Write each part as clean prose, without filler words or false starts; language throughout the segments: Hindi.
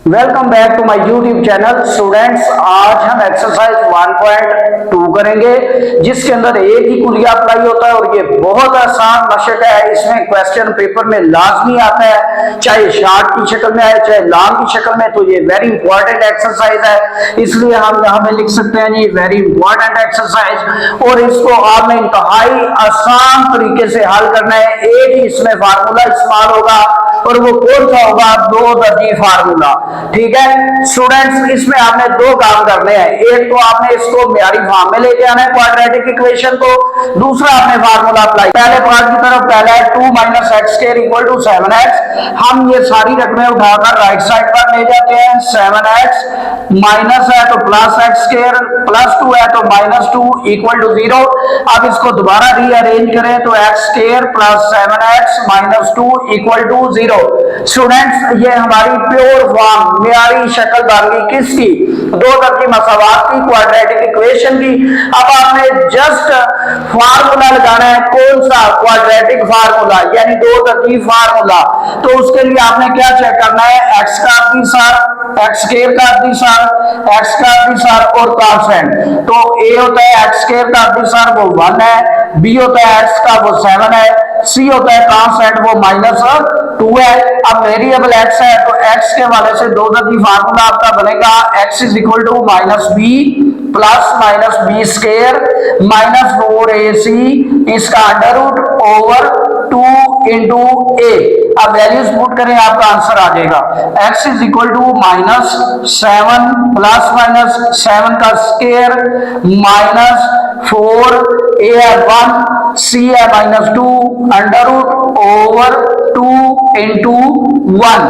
Welcome back to my YouTube channel students. आज हम एक्सरसाइज 1.2 करेंगे जिसके अंदर एक ही कुलिया अप्लाई होता है और ये बहुत आसान मशक है। इसमें क्वेश्चन पेपर में लाजमी आता है, चाहे शार्ट की शक्ल में आए चाहे लॉन्ग की शक्ल में। तो ये वेरी इंपॉर्टेंट एक्सरसाइज है, इसलिए हम यहाँ पे लिख सकते हैं जी वेरी इंपॉर्टेंट एक्सरसाइज। और इसको आपने इंतहाई आसान तरीके से हल करना है। एक ही इसमें फार्मूला इस्तेमाल होगा और वो कौन सा होगा? दो दर्जी फार्मूला। ठीक है स्टूडेंट्स, इसमें आपने दो काम करने हैं। एक तो आपने इसको म्यारी फॉर्म में लेके आना है क्वाड्रेटिक इक्वेशन को, दूसरा आपने फार्मूला अप्लाई। पहले पार्ट की तरफ पहला है 2 - x² = 7x। हम ये सारी रकमें उठाकर राइट साइड पर ले जाते हैं। 7x माइनस है तो प्लस x² प्लस 2 है तो -2 = 0। अब इसको दोबारा रीअरेंज करें तो x² प्लस 7x - 2 = 0। स्टूडेंट्स, ये हमारी प्योर फॉर्म म्यारी शक्ल बन गई किसकी? दो दर्जी मसावात की, क्वाड्रेटिक इक्वेशन की। अब आपने जस्ट फार्मूला लगाना है। कौन सा? क्वाड्रेटिक फार्मूला यानी दो दर्जी फार्मूला। तो उसके लिए आपने क्या चेक करना है? x का दिशार, x² का दिशार, x का दिशार और कांस्टेंट। तो a होता है x² का दिशार वो 1 है, b होता है x का वो 7 है, c होता है कांस्टेंट वो -2 है। अब वेरिएबल x है तो x के वाले से दो दर्जी फार्मूला आपका बनेगा x = -b plus -b² -4ac इसका √2 × a। अब वैल्यूज पुट करें, आपका आंसर आ जाएगा x = -7 प्लस -7 का स्क्वायर -4 a है 1 c है -2 √2 × 1।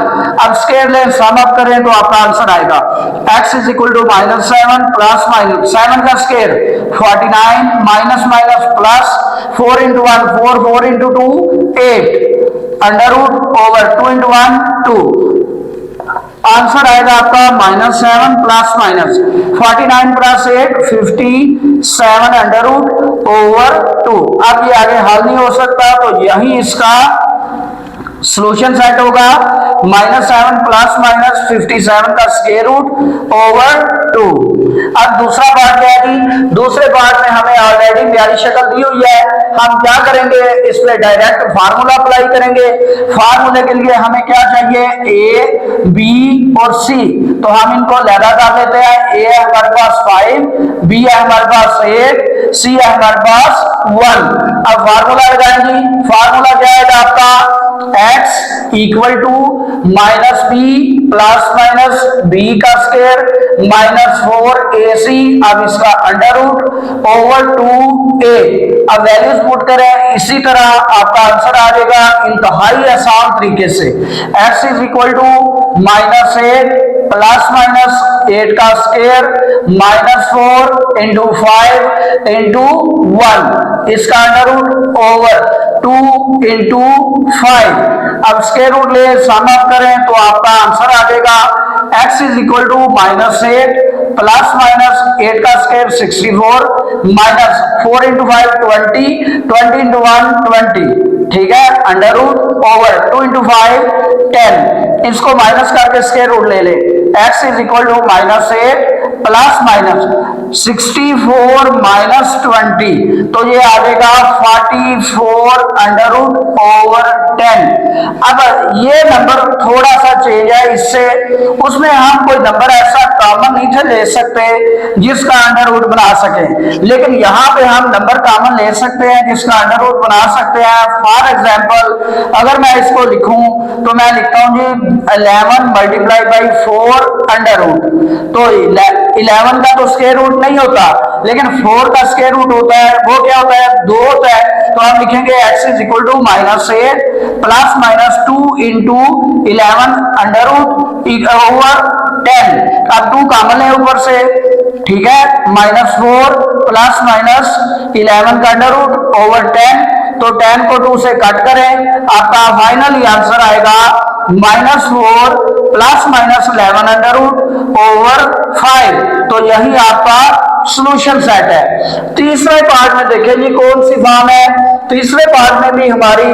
अब स्क्वायर ले सम अप करें तो आपका आंसर आएगा x = -7 प्लस -7 का square 49 minus minus plus 4 × 1 4 4 × 2 8 √2 × 1 2। Answer आएगा आपका -7 प्लस माइनस 49 प्लस 8 57 √2। अब ये आगे हल नहीं हो सकता तो यही इसका सॉल्यूशन सेट होगा। -7 प्लस माइनस 57 का √2। अब दूसरा पार्ट क्या है जी? दूसरे पार्ट में हमें ऑलरेडी म्यारी शक्ल दी हुई है। हम क्या करेंगे? इस पे डायरेक्ट फार्मूला अप्लाई करेंगे। फार्मूले के लिए हमें क्या चाहिए? a, b और c। तो हम इनको लैदा कर लेते हैं। a है हमारे पास 5, b है हमारे पास 8, c है हमारे पास 1। अब फार्मूला लगाएंगे। फार्मूला क्या है आपका? x = -b प्लस b का स्क्वायर -4ac। अब इसका √2a। अब वैल्यूज पुट करें, इसी तरह आपका आंसर आ जाएगा इंतहाई आसान तरीके से। x = -8 प्लस -8 का स्क्वायर -4 × 5 × 1 इसका √2 × 5। अब स्क्वायर रूट ले सम अप करें तो आपका आंसर आ जाएगा x = -8 प्लस -8 का स्क्वायर 64 -4 × 5 20 20 × 1 20। ठीक है, √2 × 5 10। इसको माइनस करके स्क्वायर रूट ले ले। x = -8 प्लस -64 -20 तो ये आ जाएगा 44 √10। अब ये नंबर थोड़ा सा चेंज है इससे, उसमें हम कोई नंबर ऐसा कॉमन नहीं थे ले सकते जिसका √ बना सके, लेकिन यहाँ पे हम नंबर कॉमन ले सकते हैं जिसका √ बना सकते हैं। फॉर एग्जांपल अगर मैं इसको लिखूं तो मैं लिखता हूं जी 11 × 4 √ तो 11 का तो स्क्वायर रूट नहीं होता, लेकिन 4 का स्क्वायर रूट होता है। वो क्या होता है? 2 होता है। तो हम लिखेंगे x = -8 प्लस -2 × 11 √10। अब 2 कॉमन है ऊपर से, ठीक है। -4 प्लस -11 का √10 तो 10 को 2 से कट करें, आपका फाइनली आंसर आएगा -4 प्लस -11 √5। तो यही आपका सॉल्यूशन सेट है। तीसरे पार्ट में देखें जी कौन सी फॉर्म है? तीसरे पार्ट में भी हमारी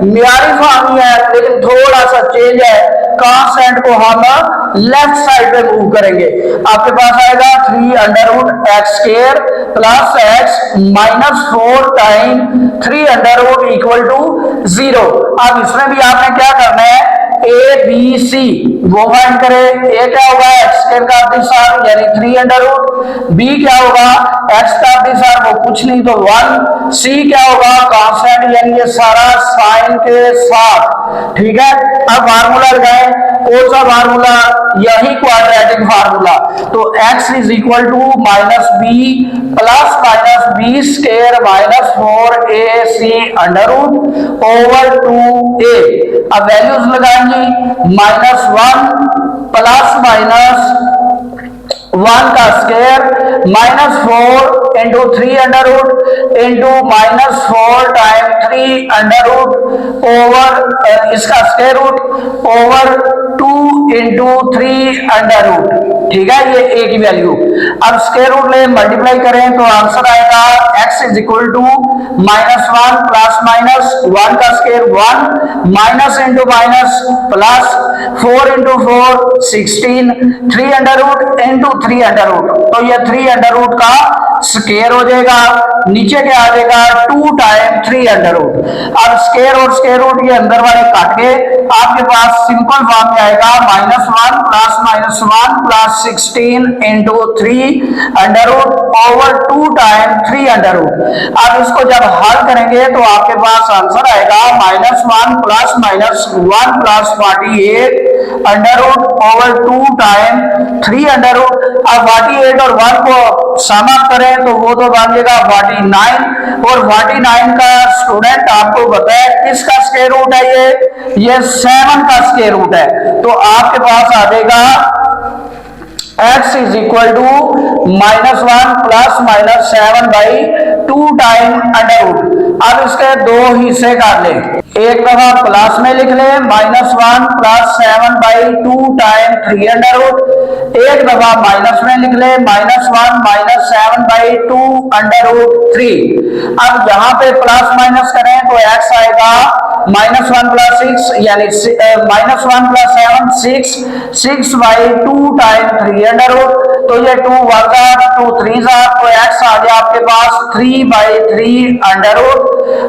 म्यारी फॉर्म ही है, लेकिन थोड़ा सा चेंज है, कांस्टेंट को हम लेफ्ट साइड पे मूव करेंगे। आपके पास आएगा 3 under root x square plus x minus 4 time 3 under root equal to 0। अब इसमें भी आपने क्या करना है, ए बी सी वो फाइंड करें। ए क्या होगा, एक्स स्क्वायर का दिशार यानी 3 अंडर रूट, बी क्या होगा, एक्स का दिशार वो कुछ नहीं तो 1, सी क्या होगा, कांस्टेंट यानी ये सारा साइन के साथ। ठीक है, अब फार्मूला लगाएं, कौन सा फार्मूला, यही क्वाड्रेटिक फार्मूला। तो x is equal to minus B plus minus B square minus 4ac under root over 2a। अब वैल्यूज लगाएंगे, -1 प्लस माइनस 1 का square -4 into 3 under root into -4 time 3 under root over इसका square root over 2 into 3 under root. ठीक है, ये ए की वैल्यू। अब स्क्वायर रूट ले मल्टीप्लाई करें तो आंसर आएगा x is equal to -1 plus minus 1 का square 1 minus into minus plus 4 into 4 16 3 under root into 3 under root. तो ये 3 अंडर रूट का स्क्वायर हो जाएगा, नीचे क्या आ जाएगा 2 टाइम 3 अंडर रूट। अब स्क्वायर और स्क्वायर रूट ये अंदर वाले काट के आपके पास सिंपल फॉर्म में आएगा -1 plus -1 plus 16 into 3 under root over 2 time 3 under root. अब इसको जब हल करेंगे तो आपके पास आंसर आएगा -1 plus -1 plus 48 under root over 2 time 3 under root. अब 48 और 1 को सम अप करें तो वो तो बन जाएगा 49, और 49 का स्टूडेंट आपको पता है किसका स्क्वायर रूट है, ये 7 का स्क्वायर रूट है। तो आपके पास आ जाएगा x is equal to -1 plus -7 by 2 time under root. अब इसके दो हिस्से कर लें, एक दफा प्लस में लिख ले -1 plus 7 by 2 time 3 under root, एक दफा माइनस में लिख ले -1 माइनस 7 बाई 2 अंडर रूट 3। अब यहाँ पे प्लस माइनस करें तो x आएगा -1 प्लस 6 यानी -1 plus 7 6 by 2 time 3 under root. तो ये 2 1 2 3 तो x आ गया आपके पास 3 बाई 3 अंडर रूट।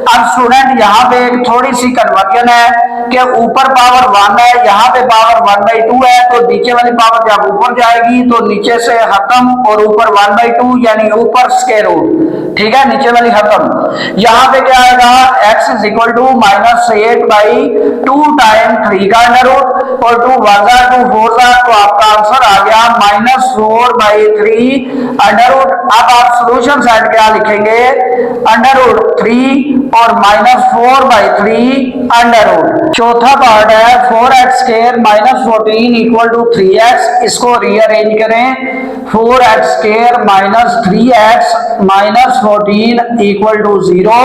अब स्टूडेंट यहाँ पे एक थोड़ी सी कन्वर्जन है कि ऊपर पावर 1 है, यहाँ पे पावर 1/2 है, तो नीचे वाली पावर जब ऊपर जाएगी तो नीचे से खत्म और ऊपर 1/2 यानी ऊपर स्क्वायर रूट। ठीक है, नीचे वाली खत्म। यहाँ पे क्या आएगा x is equal to -8 by 2 time 3 का अंडर रूट और 2 1 2 4 तो आपका आंसर आ गया -4 बाई 3 अंडर रूट। अब आप सोल्यूशन साइड क्या लिखेंगे, अंडर रूट 3 और -4 बाई 3 अंडर रूट। चौथा पार्ट है 4x square -14 equal to 3x, इसको रीअरेंज करें 4x square -3x -14 equal to 0।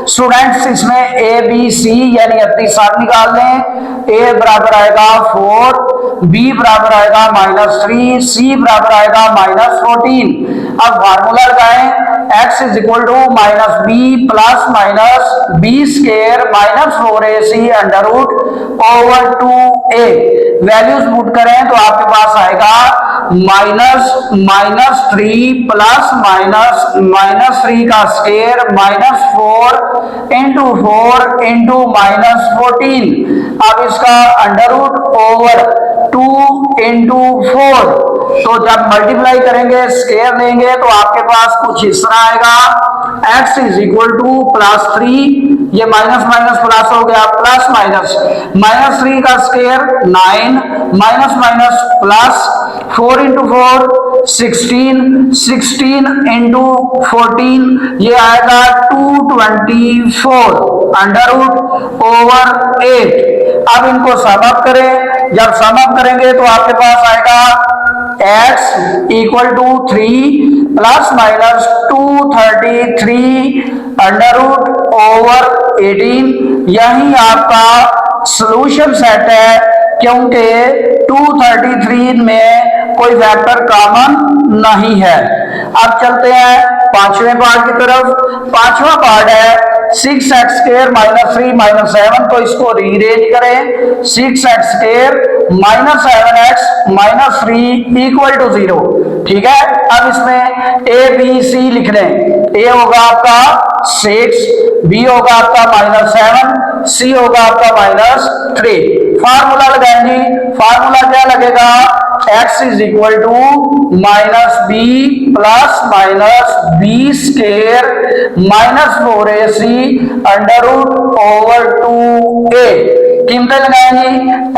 Students इसमें ए बी सी यानी अपनी साथ निकाल लें, ए बराबर आएगा 4, बी बराबर आएगा -3, सी बराबर आएगा -14। अब फार्मूला लगाएं, x is equal to -b plus -b square -4ac under root over 2a। Values put करें तो आपके पास आएगा -3 प्लस -3 का स्क्वायर -4 इंटू 4 इंटू -14। अब इसका अंडर रूट ओवर 2 इंटू 4। तो जब मल्टीप्लाई करेंगे स्क्वायर लेंगे तो आपके पास कुछ इस तरह आएगा x इज इक्वल टू +3, ये माइनस माइनस प्लस हो गया प्लस माइनस -3 का square 9 minus minus plus 4 into 4 16 into 14 ये आएगा 224 अंडर रूट ओवर 8। अब इनको सम अप करें, जब सम अप करेंगे तो आपके पास आएगा x equal to 3 plus minus 233 under root over 18। यही आपका सॉल्यूशन सेट है क्योंकि 233 में कोई फैक्टर कॉमन नहीं है। अब चलते हैं पांचवें पार्ट की तरफ। पांचवा पार्ट है 6x² -3 -7, तो इसको रीअरेंज करें। 6x² -7x -3 equal to 0। ठीक है, अब इसमें ए बी सी लिख लें। ए होगा आपका 6, बी होगा आपका -7, सी होगा आपका -3। फार्मूला लगाएंगे। फार्मूला क्या लगेगा? x is equal to -b plus -b² -4ac √2a। कीमतें लगाएंगे।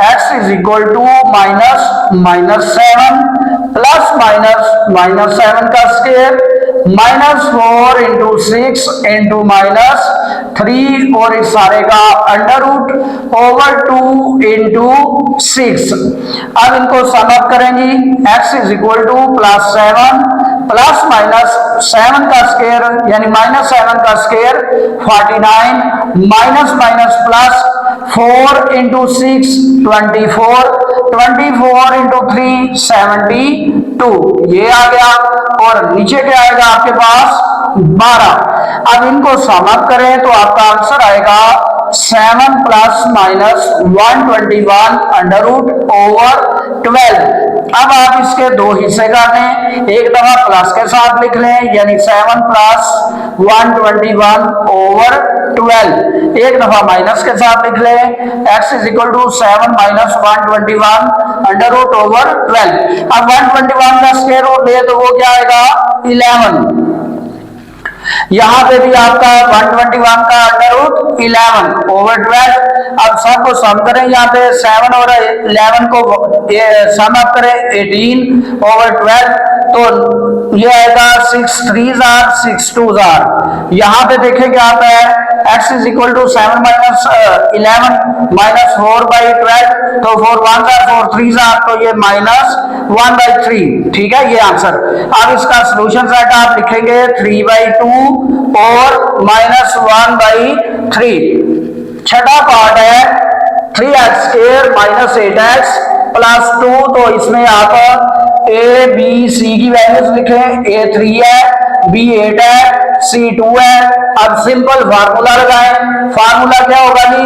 x is equal to -7 plus -7 का स्क्वायर -4 इंटू 6 इंटू -3 और इस सारे का √2 इंटू 6। अब इनको सम अप करेंगे। x is equal to +7 plus -7 का स्क्वायर यानी -7 का square 49 minus plus 4 into 6 24 into 3 72। ये आ गया और नीचे क्या आएगा आपके पास 12। अब इनको सम अप करें तो आपका आंसर आएगा 7 प्लस -121 √12। अब आप इसके दो हिस्से कर लें। एक दफा प्लस के साथ लिख लें यानी 7 प्लस 121/12। एक दफा माइनस के साथ लिख लें। x is equal to 7 minus 121 √12। अब 121 का स्क्वायर रूट ले तो वो क्या आएगा 11। यहां पे भी आपका 121 का √11/12। अब सबको सम करें। यहाँ पे 7 और 11 को सम अप करें 18/12, तो ये आएगा 6 3 जार 6 2 जार। यहाँ पे देखें क्या आता है x is equal to 7 minus 11 minus 4/12, तो 4 1 जार 4 3 जार, तो ये -1/3। ठीक है, ये आंसर। अब इसका सोल्यूशन सेट आप लिखेंगे 3/2 और -1/3। छठा पार्ट है 3x² -8x + 2, तो इसमें आप a b c की वैल्यूज लिखें। a 3 है, b 8 है, c 2 है। अब सिंपल फार्मूला लगाएं। फार्मूला क्या होगा जी?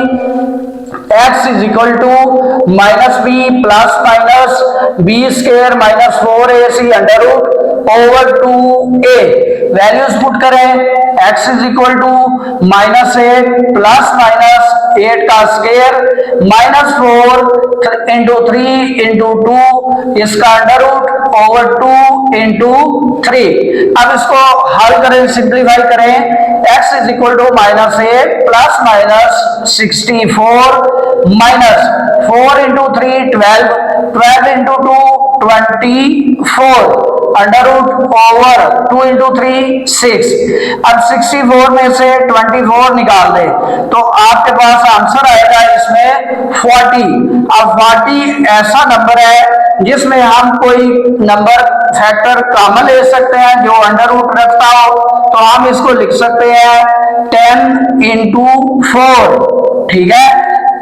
x is equal to -b plus -b² -4ac √2a। Values put करें। x is equal to -8 plus -8 का स्क्वायर -4 इंटू 3 इंटू 2 इसका √2 इंटू 3। अब इसको हल करें, सिंप्लीफाई करें। x is equal to -8 plus -64 -4 into 3 12 into 2 24 √2 into 3 6। अब 64 में से 24 निकाल दे तो आपके पास आंसर आएगा इसमें 40। अब 40 ऐसा नंबर है जिसमें हम कोई नंबर फैक्टर कॉमन ले सकते हैं जो √ रखता हो, तो हम इसको लिख सकते हैं 10 इंटू 4। ठीक है,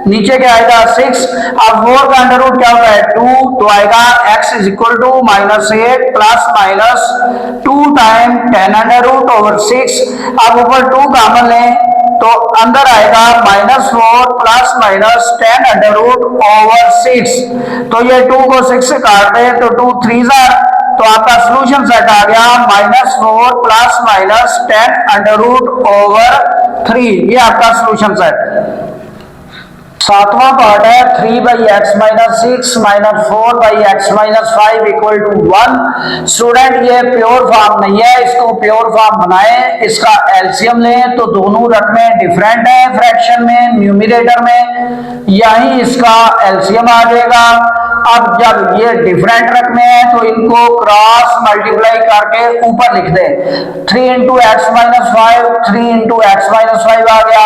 नीचे क्या आएगा 6। अब 4 का √ क्या होता है 2, तो आएगा x is equal to -8 plus -2 time 10√6। अब ऊपर 2 कॉमन लें तो अंदर आएगा -4 प्लस -10√6। तो ये 2 को 6 से काट दे तो 2 3 जार, तो आपका सोल्यूशन सेट आ गया -4 प्लस -10√3। ये आपका सोल्यूशन सेट। सातवां पार्ट है 3/x - 6 - 4/x - 5 equal to 1। Student ये प्योर फॉर्म नहीं है, इसको प्योर फॉर्म बनाएं। इसका एलसीएम लें तो दोनों रकमें डिफरेंट है, फ्रैक्शन में न्यूमरेटर में यही इसका एलसीएम आ जाएगा। अब जब ये डिफरेंट रकमें हैं तो इनको क्रॉस मल्टीप्लाई करके ऊपर लिख दें। 3 इंटू x - 5 3 इंटू x - 5 आ गया,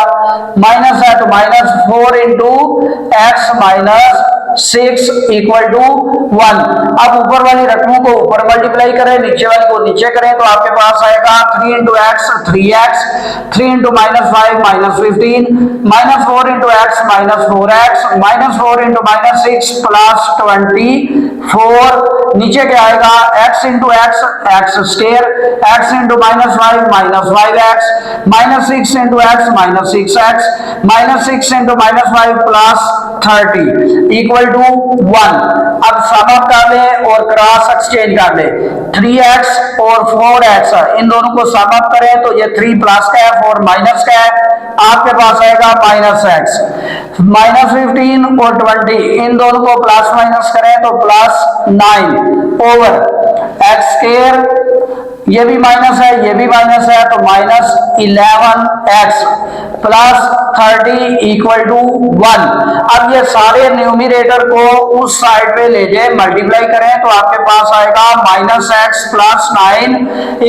माइनस है तो -4 इंटू x - 6 इक्वल टू 1। अब ऊपर वाली रकमों को ऊपर मल्टीप्लाई करें, नीचे वाली को नीचे करें, तो आपके पास आएगा 3 into x 3x, 3 into -5 -15, -4 into x -4x, -4 into -6 +12 24, नीचे क्या आएगा x into x x square, x into -5 -5x, -6 into x -6x, -6 into -5 +30 equal to 1। अब सम अप कर ले और क्रॉस एक्सचेंज कर ले, 3x और 4x इन दोनों को सम अप करें तो ये 3 प्लस का है 4 माइनस का है, आपके पास आएगा -x, -15 और 20 इन दोनों को प्लस माइनस करें तो +9 ओवर x स्क्वायर, ये भी माइनस है ये भी माइनस है तो -11x प्लस 30 इक्वल टू 1। अब ये सारे न्यूमिरेटर को उस साइड पे ले जाए मल्टीप्लाई करें तो आपके पास आएगा -x प्लस 9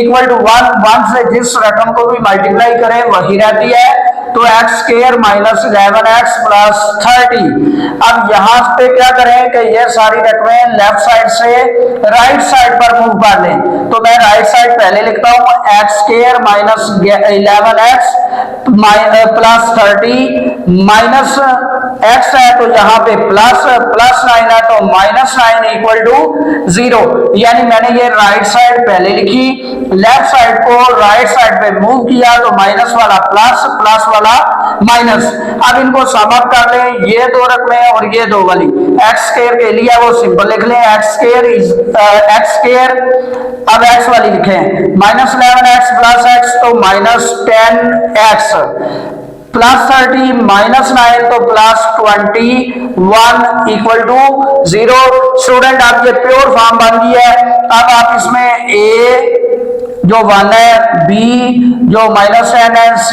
इक्वल टू 1। 1 से जिस रकम को भी मल्टीप्लाई करें वही रहती है, तो x स्क्वायर -11x प्लस 30। अब यहां पे क्या करें कि ये सारी रकमें लेफ्ट साइड से राइट साइड पर मूव कर लें, तो मैं राइट साइड पहले लिखता हूं x square -11x plus 30 minus x है तो यहाँ पे +9 है तो -9 इक्वल टू 0। यानी मैंने ये राइट साइड पहले लिखी, लेफ्ट साइड को राइट साइड पे मूव किया तो माइनस वाला प्लस, प्लस वाला माइनस। अब इनको सम अप कर लें, ये दो रकमें और ये दो वाली, एक्स स्क्वायर के लिए वो सिंपल लिख लें एक्स स्क्वायर। अब x वाली लिखें -11x प्लस x तो -10x प्लस 30 -9 तो +21 इक्वल टू 0। स्टूडेंट आप ये प्योर फॉर्म बन गई है। अब आप इसमें a जो 1 है, b जो -10 है, c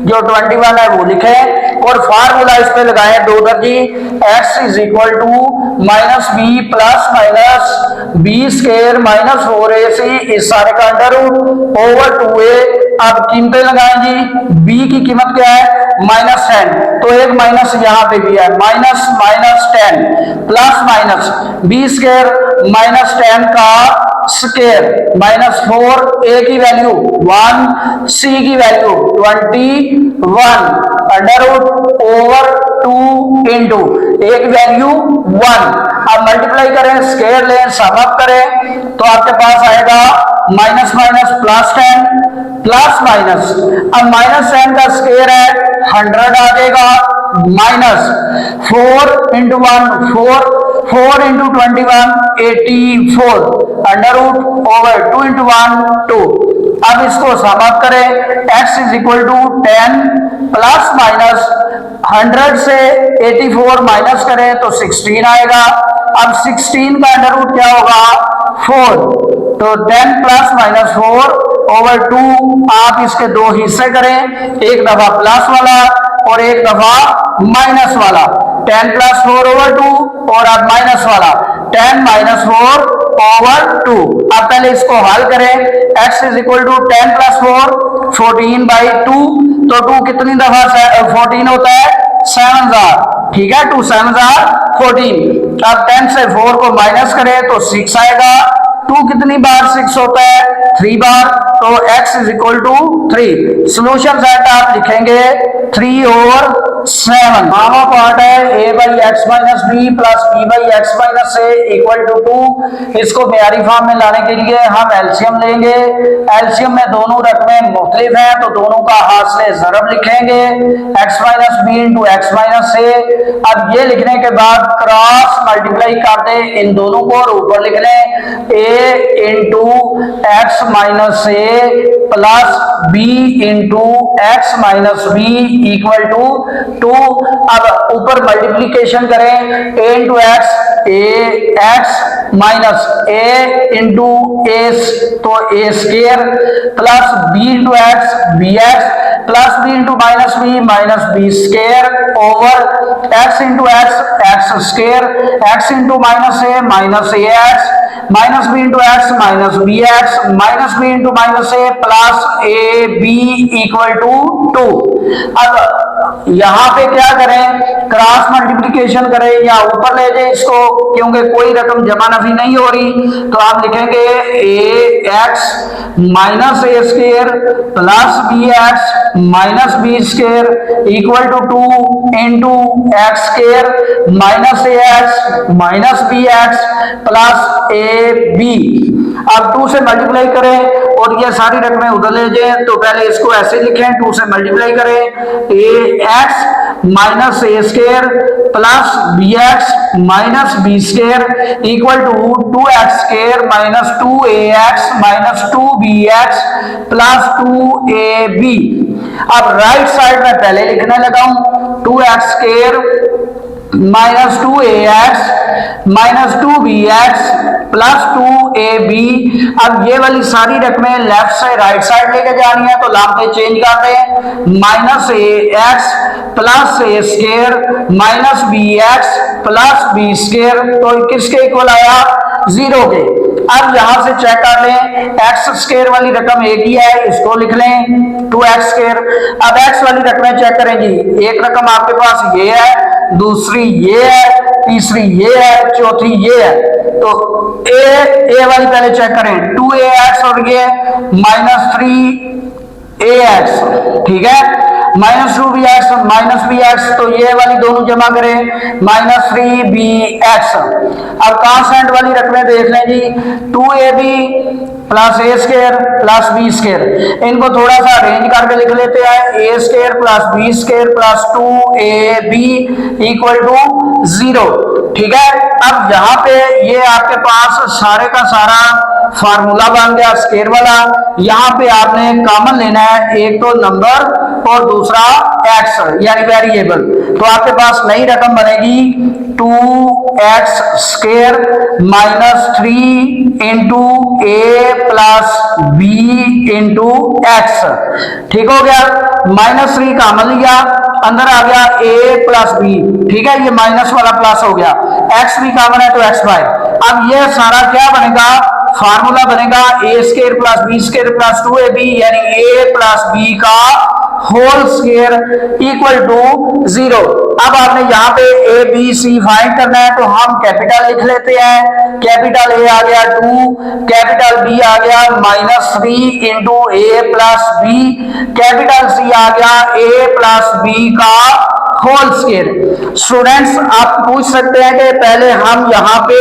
जो 21 है वो लिखे और फार्मूला इस पे लगाए दो दर्जी, x is equal to -b plus minus b square -4ac इस सारे का अंडर रूट ओवर 2a। अब कीमतें लगाएं जी, b की कीमत क्या है -10 तो एक माइनस यहाँ पे भी है -10 प्लस माइनस b स्क्वायर -10 का स्क्वायर -4, a की वैल्यू 1, c की value 21 under root over 2 into एक वैल्यू 1। अब मल्टीप्लाई करें, स्क्वायर लें, सम अप करें तो आपके पास आएगा -10 +10 प्लस माइनस। अब -10 का स्क्वायर है 100 आ जाएगा, -4 into 1 4 into 21 84 under root over 2 into 1 2। अब इसको सम अप करें, x is equal to 10 plus minus 100 से 84 माइनस करें तो 16 आएगा। अब 16 का अंडर रूट क्या होगा 4, तो 10 प्लस माइनस 4 ओवर 2। आप इसके दो हिस्से करें, एक दफा प्लस वाला और एक दफा माइनस वाला, 10 प्लस 4 ओवर 2 और अब माइनस वाला 10 माइनस 4 ओवर 2। अब पहले इसको हल करें, x is equal to 10 plus 4 14/2 तो 2 कितनी दफा 14 होता है 7,000, ठीक है 2 7 14। अब 10 से 4 को माइनस करें तो 6 आएगा, 2 कितनी बार 6 होता है 3 बार, तो x is equal to 3। Solution set आप लिखेंगे 3 और 7। मामा पार्ट है a by x minus B plus b by x minus A equal to 2। इसको मेयारी फॉर्म में लाने के लिए हम एलसीएम लेंगे। एलसीएम में दोनों रकमें मुख्तलिफ हैं तो दोनों का हासिल ज़रब लिखेंगे, x minus b into x minus a. अब ये लिखने के बाद क्रॉस मल्टीप्लाई कर दे इन दोनों को और ऊपर लिख लें a into x minus A plus b into x minus b equal to 2। अब ऊपर मल्टीप्लीकेशन करें, a into x a x minus a into a तो a square plus b into x b x plus b into minus B square over x into x square x into minus a x minus b into x minus b x minus b into minus A plus a B equal to 2। अब यहां पे क्या करें, क्रॉस मल्टीप्लिकेशन करें या ऊपर ले जाए इसको, क्योंकि कोई रकम जमा नफी नहीं हो रही तो आप लिखेंगे a x minus a square plus b x minus B square equal to 2 into x square minus a x minus b x plus a b. अब 2 से मल्टीप्लाई करें और ये सारी रकमें उधर ले जाएं, तो पहले इसको ऐसे लिखें, 2 से मल्टीप्लाई करें a x minus a square plus b x minus B square equal to 2x square minus 2ax minus 2bx plus 2ab। अब राइट साइड में पहले लिखने लगा हूं 2x square minus 2ax minus 2bx plus 2ab। अब ये वाली सारी रकमें लेफ्ट से राइट साइड लेके जानी है, तो लामते चेंज कर रहे हैं, minus ax plus a square minus bx plus b square, तो किसके इक्वल आया 0 के। अब यहां से चेक कर लें, एक्स स्केयर वाली रकम एक ही है, इसको लिख लें 2x स्केयर। अब एक्स वाली रकमें चेक करें जी, एक रकम आपके पास ये है, दूसरी ये है, तीसरी ये है, चौथी ये है, तो ए वाली पहले चेक करें 2ax और ये माइनस 3ax, ठीक है, माइनस 2bx माइनस bx, तो ये वाली दोनों जमा करें माइनस 3bx। अब कांस्टेंट वाली रकमें देख लें जी, 2ab plus a square plus b square, इनको थोड़ा सा अरेंज करके लिख लेते हैं, a square plus b square plus 2ab equal to 0, ठीक है। अब यहाँ पे ये आपके पास सारे का सारा फार्मूला बन गया स्केयर वाला। यहाँ पे आपने कॉमन लेना है, एक तो नंबर और दूसरा एक्स यानी वेरिएबल, तो आपके पास नई रकम बनेगी 2x square minus 3 into A plus B into x, ठीक हो गया। माइनस 3 कॉमन लिया, अंदर आ गया a प्लस बी, ठीक है, ये माइनस वाला प्लस हो गया, x भी कॉमन है तो x बाय। अब ये सारा क्या बनेगा, फार्मूला बनेगा a square plus b square plus 2ab यानी a प्लस बी का होल स्केयर इक्वल टू 0। अब आपने यहाँ पे ए बी सी फाइंड करना है, तो हम कैपिटल लिख लेते हैं, कैपिटल ए आ गया 2, कैपिटल बी आ गया minus 3 into A plus B, capital C आ गया ए प्लस बी का होल स्केयर। स्टूडेंट्स आप पूछ सकते हैं कि पहले हम यहाँ पे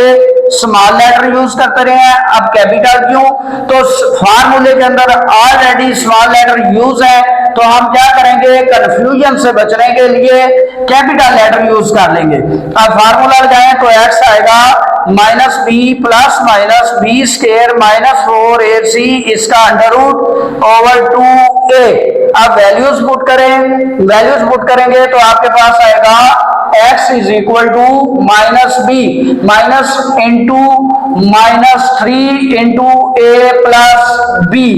स्मॉल लेटर यूज करते रहे हैं, अब कैपिटल क्यों, तो फार्मूले के अंदर ऑलरेडी स्मॉल लेटर यूज है, तो हम क्या करेंगे, कंफ्यूजन से बचने के लिए कैपिटल लेटर यूज कर लेंगे। अब फार्मूला लगाएं तो एक्स आएगा minus B plus minus B square minus 4ac इसका अंडर रूट ओवर 2a। अब वैल्यूज पुट करें, वैल्यूज पुट करेंगे तो आपके पास आएगा x is equal to minus B minus into minus 3 into A plus B,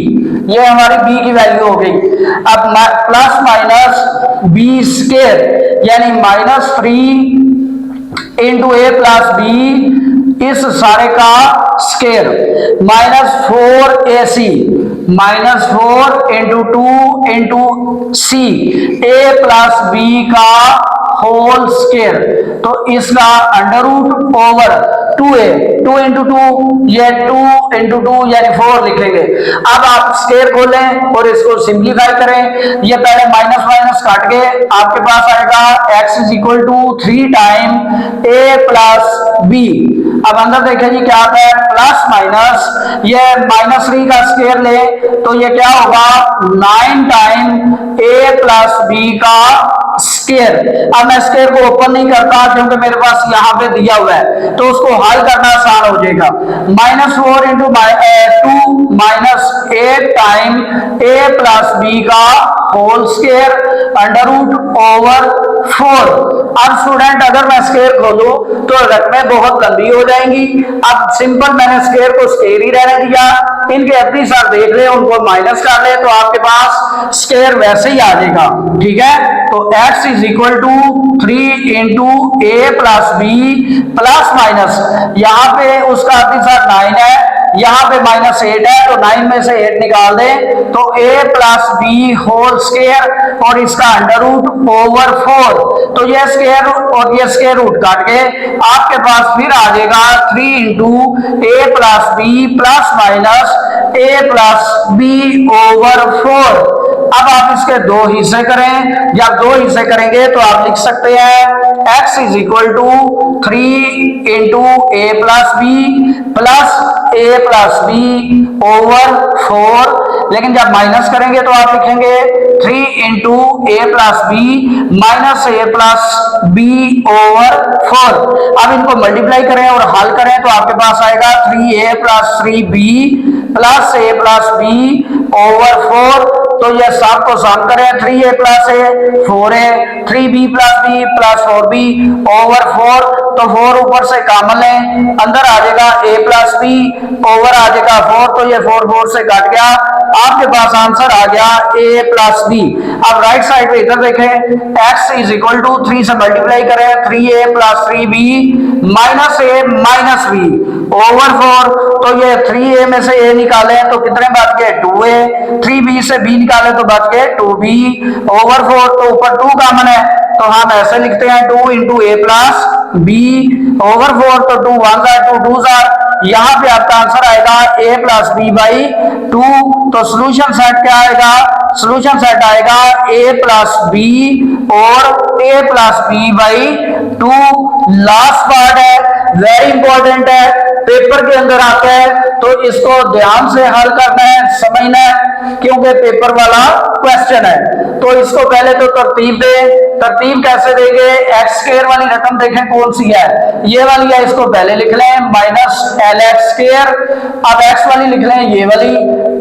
ये हमारी b की वैल्यू हो गई। अब प्लस माइनस बी स्केयर यानी minus 3 into A plus B, इस सारे का square minus 4ac minus 4 into 2 into सी ए प्लस बी का होल स्केयर, तो इसका under root over 2a, 2 into 2 ये 2 इंटू 2 यानी 4 लिखेंगे। अब आप स्केयर खोलें और इसको सिंप्लीफाई करें, ये पहले माइनस माइनस काट के आपके पास आएगा x is equal to 3 time a plus b। अब अंदर देखें जी क्या आता है, प्लस माइनस, ये माइनस 3 का स्केयर ले तो ये क्या होगा 9 टाइम a प्लस b का स्केयर। अब मैं स्केयर को ओपन नहीं करता क्योंकि मेरे पास यहाँ पे दिया हुआ है, तो उसको हल करना आसान हो जाएगा। Minus 4 into 2 minus 8 time a plus b का whole square under root over 4। अब स्टूडेंट अगर मैं स्केयर खोलूं तो रकमें बहुत लंबी हो जाएंगी। अब सिंपल मैंने स्केयर को स्केयर ही रहने दिया, इनके अपनी साथ देख ले, उनको माइनस कर ले तो आपके पास स्केयर वैसे ही आ जाएगा, ठीक है। तो x is equal to 3 into A plus B plus minus, यहाँ पे उसका अपनी साथ 9 है, यहाँ पे माइनस 8 है, तो 9 में से 8 निकाल दें तो a plus B whole square और इसका अंडर रूट ओवर 4, तो ये स्केयर और ये स्केयर रूट काट के आपके पास फिर आ जाएगा 3 into A plus B plus minus a plus B over 4। अब आप इसके दो हिस्से करें, जब दो हिस्से करेंगे तो आप लिख सकते हैं x is equal to 3 into A plus B plus A plus B over 4, लेकिन जब माइनस करेंगे तो आप लिखेंगे 3 into A plus B minus A plus B over 4। अब इनको मल्टीप्लाई करें और हल करें तो आपके पास आएगा 3a plus 3b plus A plus B over 4। तो ये सब को सम करें, 3a plus A 4a, 3b plus B plus 4b over 4। तो 4 ऊपर से कॉमन लें, अंदर आ जाएगा a प्लस बी ओवर आ जाएगा 4, तो ये 4 4 से कट गया, आपके पास आंसर आ गया a प्लस बी। अब राइट साइड पे इधर देखें, x इज इक्वल टू 3 से मल्टीप्लाई करें, 3a plus 3b minus a minus b over 4। तो ये 3a में से a निकालें तो कितने बच गए 2a, 3b से b निकाले तो बच गए 2b ओवर 4। तो ऊपर 2 कॉमन है तो हम ऐसे लिखते हैं 2 into A plus B over 4। तो 2 1 2 2 यहाँ पे आपका आंसर आएगा a प्लस बी बाई 2। तो सोल्यूशन सेट क्या आएगा, सोल्यूशन सेट आएगा a प्लस बी और a plus B by 2। Last part है, वेरी इंपॉर्टेंट है, पेपर के अंदर आता है तो इसको ध्यान से हल करना है, समझना है, क्योंकि पेपर वाला क्वेश्चन है। तो इसको पहले तो तरतीब दे, तरतीब कैसे देंगे, एक्स स्क्वायर वाली रकम देखें कौन सी है, ये वाली है, इसको पहले लिख लें माइनस एल एक्स स्क्वायर। अब एक्स वाली लिख लें ये वाली,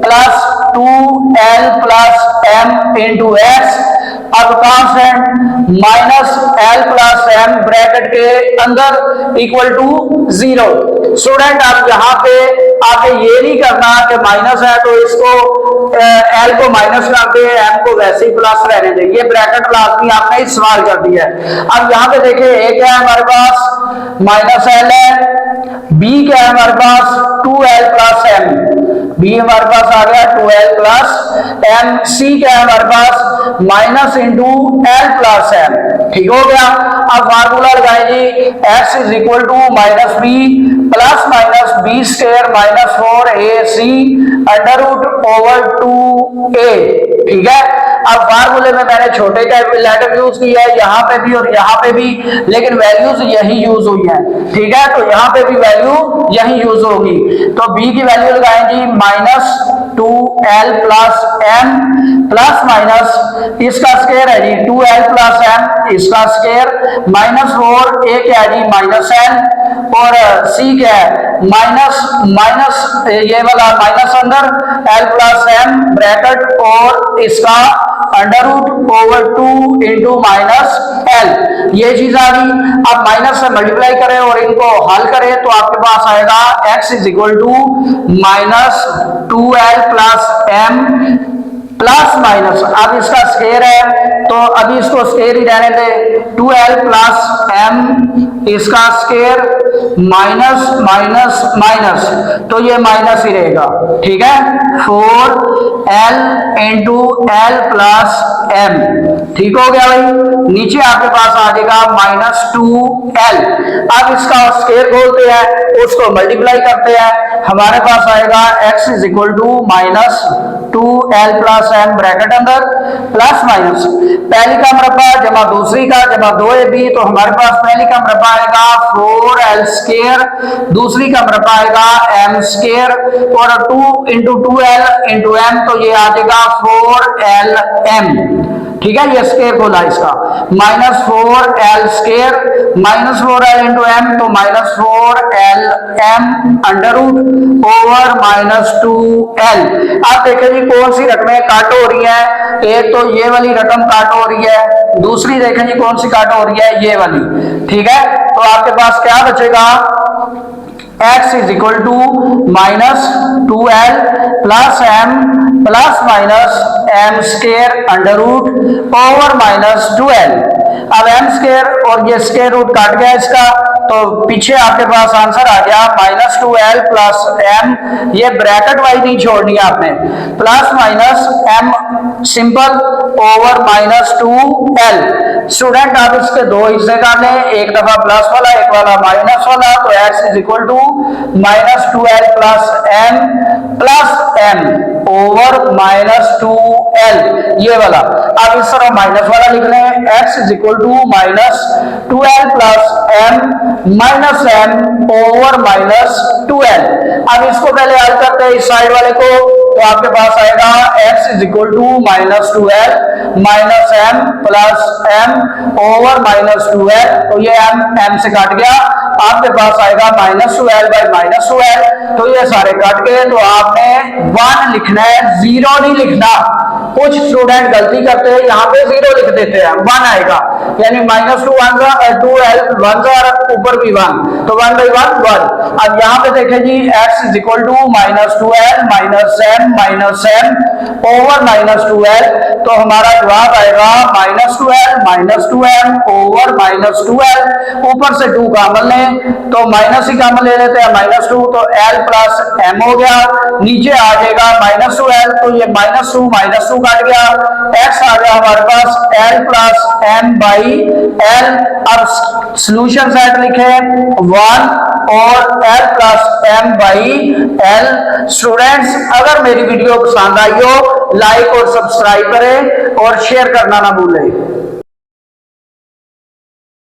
plus 2l plus m into x. अब constant minus l plus m bracket के अंदर इक्वल टू 0। स्टूडेंट अब यहाँ पे आके ये नहीं करना कि माइनस है तो इसको एल को माइनस कर दे, एम को वैसे ही प्लस रहने दे, ये ब्रैकेट लाजमी आपने इस्तेमाल कर दिया है। अब यहाँ पे देखिए ए क्या है हमारे पास माइनस एल है, बी क्या है हमारे पास 2l प्लस एम, बी हमारे पास आ गया 2l प्लस एम, सी क्या है हमारे पास minus into L plus M. ठीक हो गया। अब फार्मूला लगाए जी, x is equal to minus B plus minus B square minus 4ac under root over 2a। ठीक है। अब फार्मूले में मैंने छोटे का लेटर यूज किया है, यहाँ पे भी और यहाँ पे भी, लेकिन वैल्यूज यही यूज हुई है। ठीक है, तो यहाँ पे भी वैल्यू यही यूज होगी। तो b की वैल्यू लगाएंगे minus 2l plus m plus minus इसका स्क्वायर है जी 2l प्लस m, इसका स्क्वायर माइनस 4, a क्या है जी माइनस n, और c क्या है माइनस माइनस ये वाला माइनस अंदर l प्लस m ब्रैकेट और इसका under root over 2 into minus L, ये चीज आ गई। अब माइनस से मल्टीप्लाई करें और इनको हल करें तो आपके पास आएगा x is equal to minus 2l plus m plus minus, अब इसका स्क्वायर है तो अभी इसको स्क्वायर ही रहने दे, 2l प्लस m इसका स्क्वायर माइनस माइनस माइनस, तो ये माइनस ही रहेगा। ठीक है, 4l into L plus m। ठीक हो गया भाई। नीचे आपके पास आ जाएगा माइनस 2l। अब इसका स्क्वायर खोलते हैं, उसको मल्टीप्लाई करते हैं, हमारे पास आएगा x is equal to minus 2l plus m bracket अंदर प्लस माइनस पहली का मरबा जमा दूसरी का जमा 2ab, तो हमारे पास पहली का मरबा आएगा 4l स्क्वायर, दूसरी का मरबा आएगा m स्क्वायर, और 2 इंटू 2l इंटू m, तो ये आ जाएगा 4lm। ठीक है, ये स्क्वायर खोला इसका, minus 4l square minus 4l into m, तो minus 4lm under root over minus 2l। अब देखिए जी कौन सी रकमें काट हो रही है, एक तो ये वाली रकम काट हो रही है, दूसरी देखें जी कौन सी काट हो रही है, ये वाली। ठीक है, तो आपके पास क्या बचेगा, x is equal to minus 2l plus m plus minus m square under root over minus 2l। अब m स्क्वायर और ये स्क्वायर रूट काट गया इसका, तो पीछे आपके पास आंसर आ गया माइनस 2l प्लस m, ये ब्रैकेट वाइज नहीं छोड़नी है आपने, plus minus m simple over minus 2l। Student आप इसके दो हिस्से कर लें, एक दफा प्लस वाला एक वाला माइनस वाला, तो x is equal to minus 2l plus m plus m over minus 2l, ये वाला। अब इस तरह माइनस वाला लिख रहे हैं, x is equal to minus 2l plus m minus m over minus 2l। अब इसको पहले हल करते हैं इस साइड वाले को, तो आपके पास आएगा x is equal to minus 2l minus m plus m over minus 2l, तो ये m से काट गया, आपके पास आएगा minus 2l by minus 2l, तो ये सारे कट गए। तो आपने 1 लिखना है, 0 नहीं लिखना। कुछ स्टूडेंट गलती करते हैं, यहाँ पे 0 लिख देते हैं, 1 आएगा, यानी माइनस 2l 1 ऊपर भी 1, तो 1 बाई 1 1। अब यहाँ पे देखें जी, x is equal to minus 2l minus m over minus 2l, तो हमारा जवाब आएगा minus 2m over minus 2l। ऊपर से 2 कॉमन लें, तो माइनस ही कॉमन ले लेते हैं, माइनस 2, तो l प्लस m हो गया, नीचे आ जाएगा माइनस 2l, तो ये माइनस 2 काट गया, x आ गया हमारे पास l plus m by l। अब सॉल्यूशन सेट लिखे 1 और l plus m by l। Students, अगर मेरी वीडियो पसंद आई हो, लाइक और सब्सक्राइब करें और शेयर करना ना भूलें।